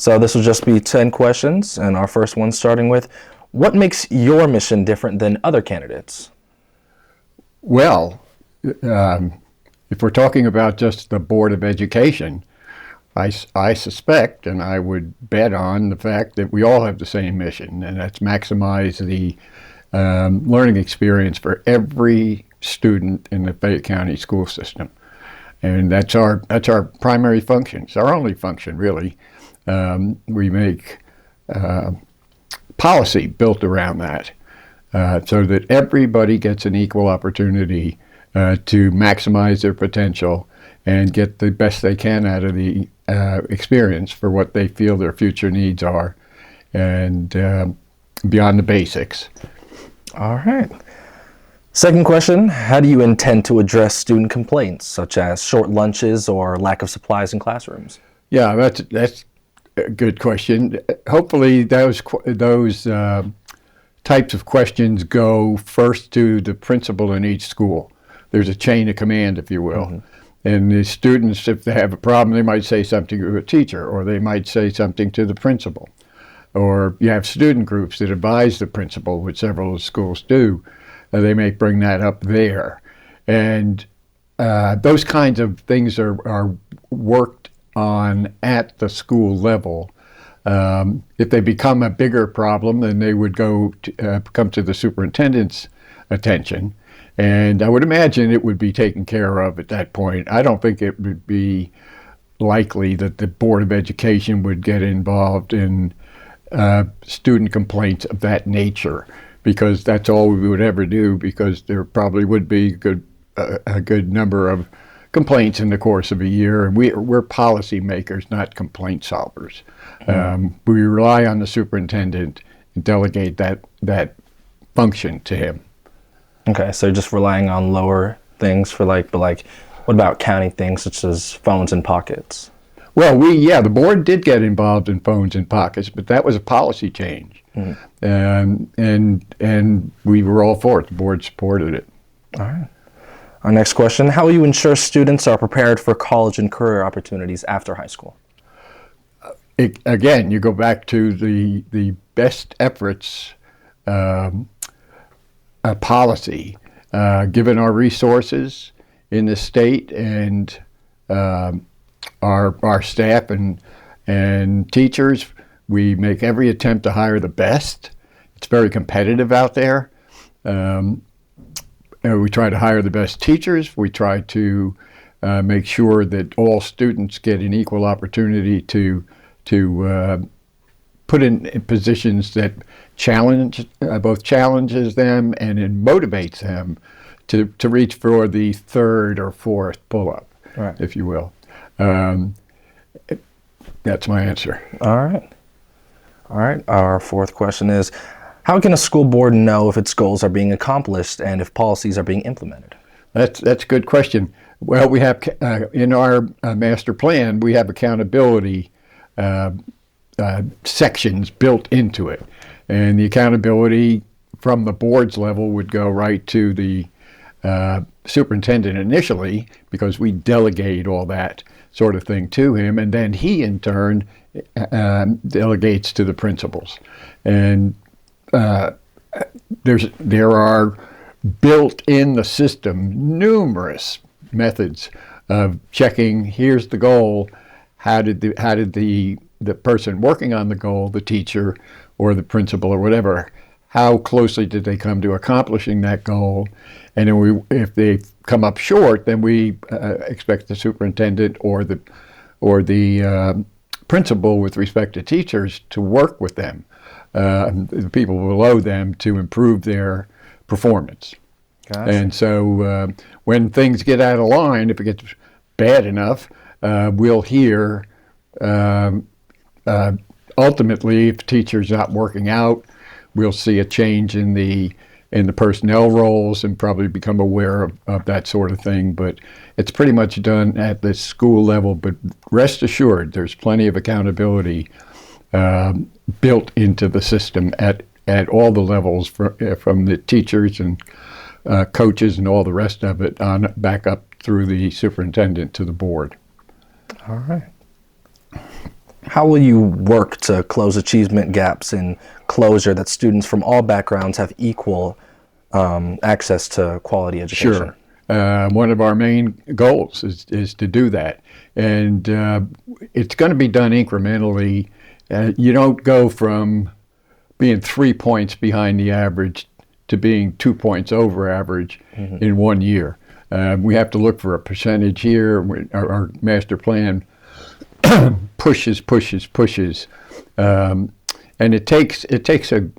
So this will just be 10 questions, and our first one starting with, what makes your mission different than other candidates? Well, if we're talking about just the Board of Education, I suspect, and I would bet on the fact that we all have the same mission, and that's maximize the learning experience for every student in the Fayette County school system. And that's our primary function. It's our only function, really. We make policy built around that so that everybody gets an equal opportunity to maximize their potential and get the best they can out of the experience for what they feel their future needs are, and beyond the basics. All right. Second question, how do you intend to address student complaints, such as short lunches or lack of supplies in classrooms? Yeah, that's a good question. Hopefully those types of questions go first to the principal in each school. There's a chain of command, if you will. Mm-hmm. And the students, if they have a problem, they might say something to a teacher, or they might say something to the principal. Or you have student groups that advise the principal, which several of the schools do. They may bring that up there. And those kinds of things are worked on at the school level. If they become a bigger problem, then they would come to the superintendent's attention. And I would imagine it would be taken care of at that point. I don't think it would be likely that the Board of Education would get involved in student complaints of that nature, because that's all we would ever do, because there probably would be a good number of complaints in the course of a year, and we're policy makers, not complaint solvers. We rely on the superintendent and delegate that function to him. Okay, so just relying on lower things for but what about county things such as phones and pockets? Well, the board did get involved in phones and pockets, but that was a policy change. And we were all for it. The board supported it. All right. Our next question, how will you ensure students are prepared for college and career opportunities after high school? Again, you go back to the best efforts policy, given our resources in the state and our staff and teachers. We make every attempt to hire the best. It's very competitive out there. We try to hire the best teachers. We try to make sure that all students get an equal opportunity to put in positions that both challenges them and it motivates them to reach for the third or fourth pull-up, right, if you will. That's my answer. All right. Our fourth question is, how can a school board know if its goals are being accomplished and if policies are being implemented? That's a good question. Well, we have in our master plan, we have accountability sections built into it. And the accountability from the board's level would go right to the superintendent initially, because we delegate all that sort of thing to him, and then he in turn delegates to the principals. And there are built in the system numerous methods of checking, here's the goal, how did the person working on the goal, the teacher or the principal or whatever, how closely did they come to accomplishing that goal? And then if they come up short, then we expect the superintendent or the principal, with respect to teachers, to work with them, the people below them, to improve their performance. Gotcha. And so when things get out of line, if it gets bad enough, we'll hear ultimately, if teachers not working out, we'll see a change in the personnel roles and probably become aware of that sort of thing. But it's pretty much done at the school level. But rest assured, there's plenty of accountability built into the system at all the levels, from the teachers and coaches and all the rest of it on back up through the superintendent to the board. All right. How will you work to close achievement gaps in closure that students from all backgrounds have equal access to quality education? Sure. One of our main goals is to do that. And it's going to be done incrementally. You don't go from being 3 points behind the average to being 2 points over average in 1 year. We have to look for a percentage here. Our master plan pushes. And it takes a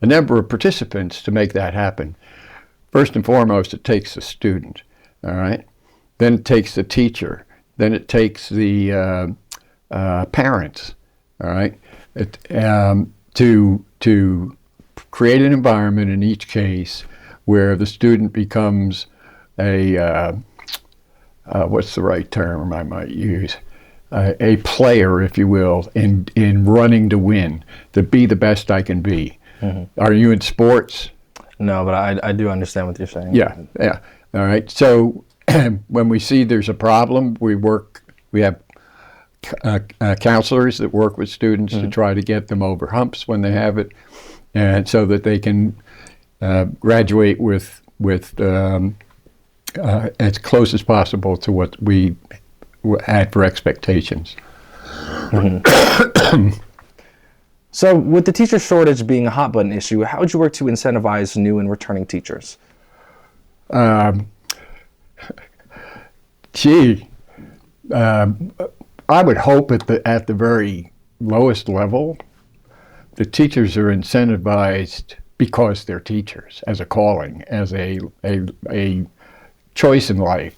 number of participants to make that happen. First and foremost, it takes the student, all right? Then it takes the teacher. Then it takes the parents, all right? To create an environment in each case where the student becomes what's the right term I might use? A player, if you will, in running to win, to be the best I can be. Are you in sports? No, but I do understand what you're saying. Yeah. All right. So when we see there's a problem, we have counselors that work with students to try to get them over humps when they have it, and so that they can graduate with as close as possible to what we had for expectations. So with the teacher shortage being a hot button issue, how would you work to incentivize new and returning teachers? I would hope at the very lowest level, the teachers are incentivized because they're teachers, as a calling, as a choice in life,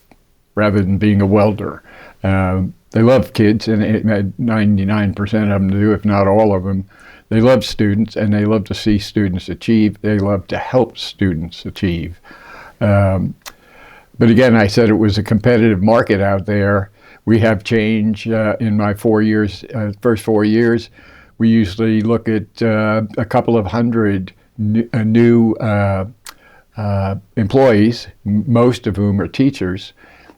rather than being a welder. They love kids, and 99% of them do, if not all of them. They love students, and they love to see students achieve. They love to help students achieve. But again, I said it was a competitive market out there. We have change in my 4 years, first 4 years. We usually look at a couple of hundred new employees, most of whom are teachers,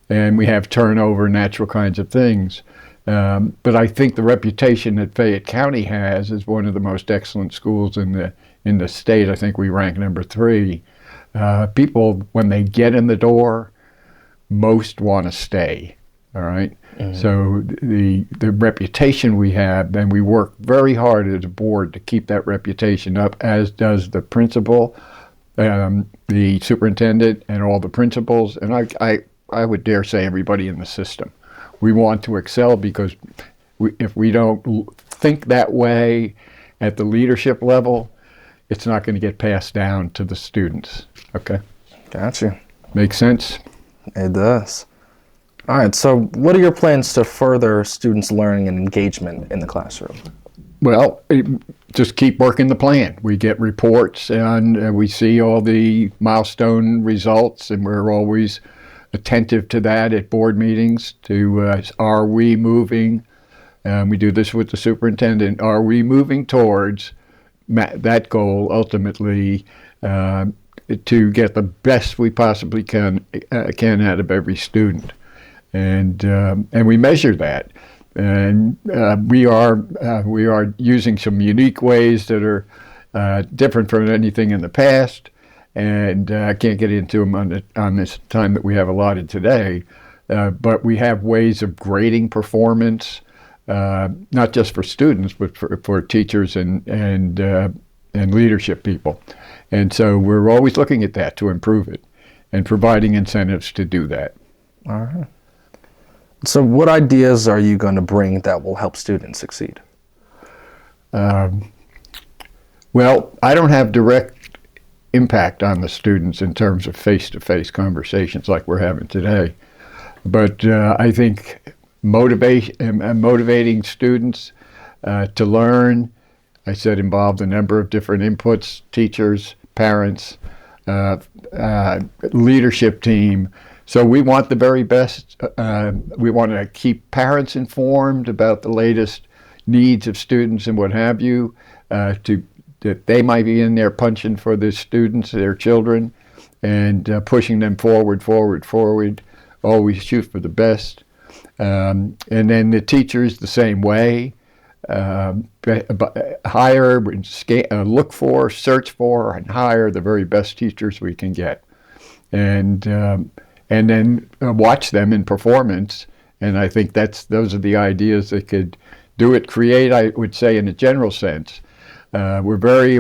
and we have turnover, natural kinds of things. But I think the reputation that Fayette County has as one of the most excellent schools in the state, I think we rank number 3. People, when they get in the door, most want to stay. All right. So the reputation we have, then we work very hard as a board to keep that reputation up, as does the principal, the superintendent, and all the principals, and I would dare say everybody in the system. We want to excel because if we don't think that way at the leadership level, it's not going to get passed down to the students. Okay? Gotcha. Make sense? It does. All right, so what are your plans to further students' learning and engagement in the classroom? Well, just keep working the plan. We get reports and we see all the milestone results, and we're always attentive to that at board meetings to are we moving, we do this with the superintendent, are we moving towards that goal ultimately to get the best we possibly can out of every student. And we measure that. And we are using some unique ways that are different from anything in the past, and I can't get into them on this time that we have allotted today. But we have ways of grading performance, not just for students, but for teachers and leadership people. And so we're always looking at that to improve it, and providing incentives to do that. All right. So what ideas are you going to bring that will help students succeed? Well, I don't have direct impact on the students in terms of face-to-face conversations like we're having today. But I think motivating students to learn, I said involved a number of different inputs, teachers, parents, leadership team. So we want the very best. We want to keep parents informed about the latest needs of students and what have you, that they might be in there punching for the students, their children, and pushing them forward, always shoot for the best. And then the teachers the same way. hire, look for, search for, and hire the very best teachers we can get, and then watch them in performance. And I think those are the ideas that could do it. Create, I would say, in a general sense. We're very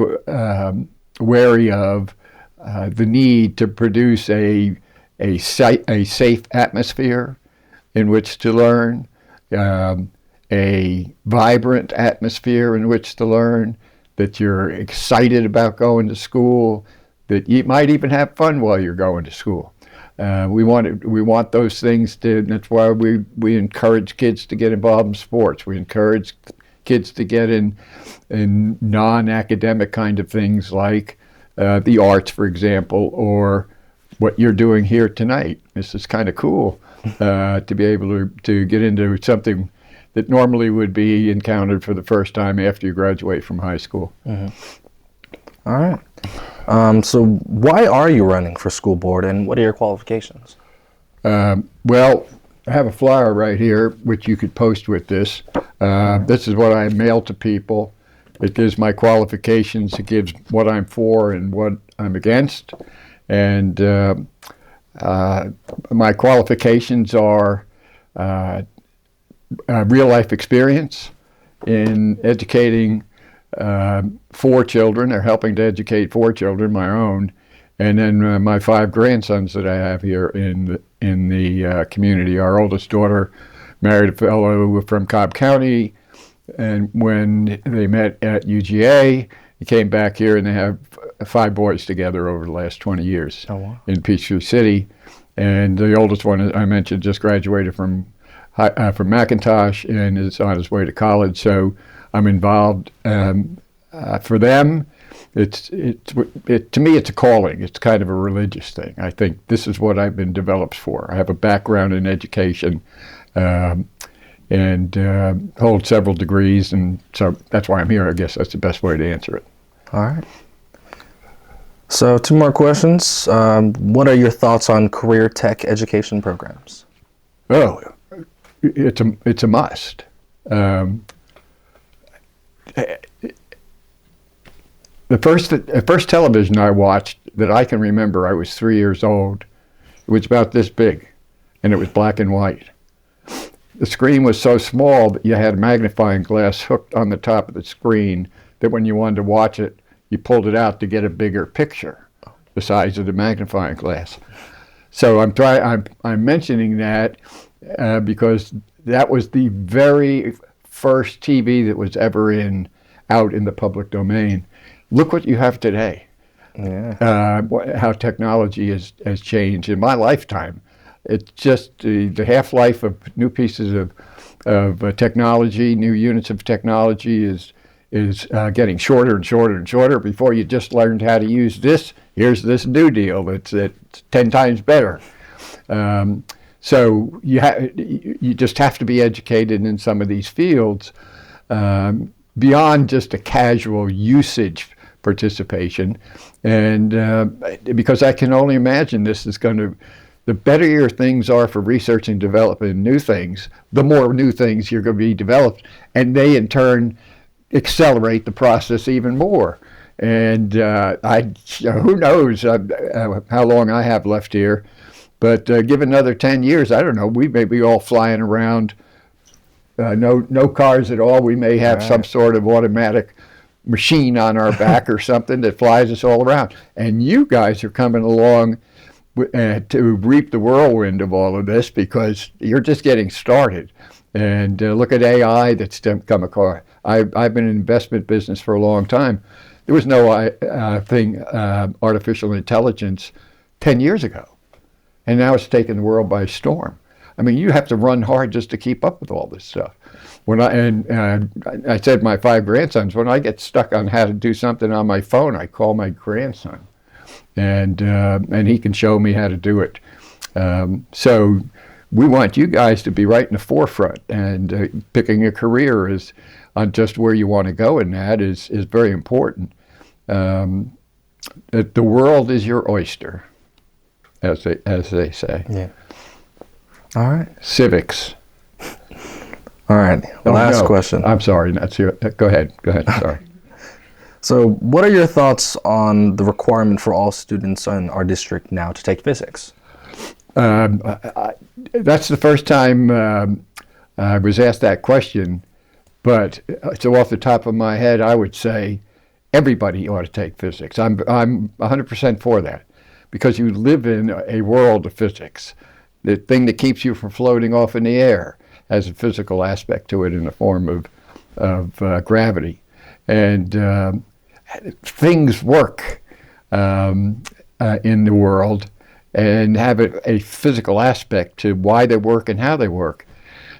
wary of the need to produce a safe atmosphere in which to learn, a vibrant atmosphere in which to learn, that you're excited about going to school, that you might even have fun while you're going to school. We want those things to. That's why we encourage kids to get involved in sports. We encourage kids to get in non-academic kind of things like the arts, for example, or what you're doing here tonight. This is kind of cool to be able to get into something that normally would be encountered for the first time after you graduate from high school. Mm-hmm. All right. So why are you running for school board, and what are your qualifications? Well, I have a flyer right here, which you could post with this. This is what I mail to people. It gives my qualifications. It gives what I'm for and what I'm against. And my qualifications are real life experience in educating 4 children, or helping to educate 4 children, my own, and then my 5 grandsons that I have here in the community. Our oldest daughter married a fellow from Cobb County, and when they met at UGA, they came back here, and they have 5 boys together over the last 20 years. Oh, wow. In Peachtree City. And the oldest one, I mentioned, just graduated from McIntosh and is on his way to college. So I'm involved. For them, to me, it's a calling. It's kind of a religious thing. I think this is what I've been developed for. I have a background in education and hold several degrees, and so that's why I'm here. I guess that's the best way to answer it. All right. So 2 more questions. What are your thoughts on career tech education programs? Oh, it's a must. The first television I watched that I can remember, I was 3 years old. It was about this big, and it was black and white. The screen was so small that you had a magnifying glass hooked on the top of the screen that when you wanted to watch it, you pulled it out to get a bigger picture, the size of the magnifying glass. So I'm mentioning that because that was the very first TV that was ever out in the public domain. Look what you have today. Yeah. How technology has changed in my lifetime. It's just the half-life of new pieces of technology, new units of technology is getting shorter and shorter and shorter. Before you just learned how to use this, here's this new deal that's 10 times better. So you just have to be educated in some of these fields beyond just a casual usage participation. And because I can only imagine this is going to, the better your things are for research and developing new things, the more new things you're going to be developed, and they in turn accelerate the process even more. And who knows how long I have left here, but give another 10 years, I don't know, we may be all flying around, no cars at all. We may have some sort of automatic machine on our back or something that flies us all around. And you guys are coming along to reap the whirlwind of all of this, because you're just getting started. And look at AI that's come across. I've been in investment business for a long time. There was no artificial intelligence 10 years ago. And now it's taken the world by storm. I mean, you have to run hard just to keep up with all this stuff. I said my 5 grandsons, when I get stuck on how to do something on my phone, I call my grandson. And he can show me how to do it. So we want you guys to be right in the forefront, and picking a career is on just where you want to go, and that is very important. That the world is your oyster, as they say. Yeah. All right. Civics. All right, Oh, last no. question. I'm sorry. That's your, go ahead. Go ahead. Sorry. So, what are your thoughts on the requirement for all students in our district now to take physics? That's the first time I was asked that question, but so off the top of my head, I would say everybody ought to take physics. I'm 100% for that, because you live in a world of physics. The thing that keeps you from floating off in the air has a physical aspect to it in the form of gravity, and things work in the world and have a physical aspect to why they work and how they work.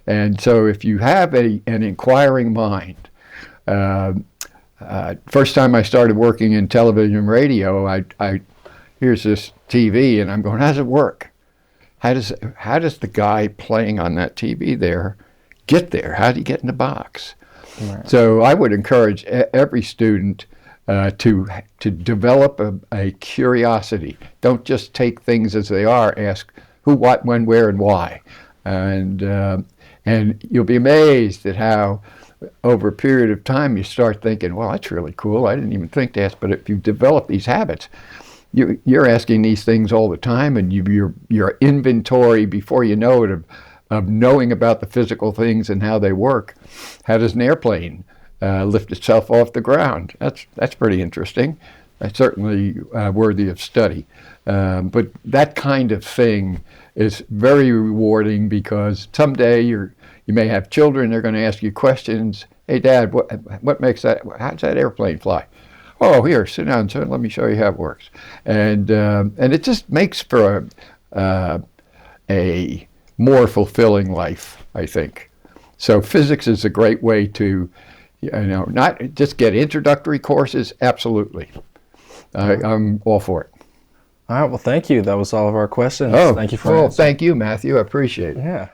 And so if you have an inquiring mind, first time I started working in television and radio, I here's this TV and I'm going, how does it work? How does the guy playing on that TV there get there? How do you get in the box? Right. So I would encourage every student to develop a curiosity. Don't just take things as they are. Ask who, what, when, where, and why, and you'll be amazed at how, over a period of time, you start thinking, "Well, that's really cool. I didn't even think to ask." But if you develop these habits, you're asking these things all the time, and your inventory, before you know it, of knowing about the physical things and how they work. How does an airplane lift itself off the ground? That's pretty interesting. That's certainly worthy of study. But that kind of thing is very rewarding, because someday you may have children. They're going to ask you questions. Hey, Dad, what makes that? How does that airplane fly? Oh, here, sit down, son. Let me show you how it works. And it just makes for a more fulfilling life, I think. So physics is a great way to, not just get introductory courses. Absolutely, I'm all for it. All right. Well, thank you. That was all of our questions. Oh, Thank you for answering. Thank you, Matthew. I appreciate it. Yeah.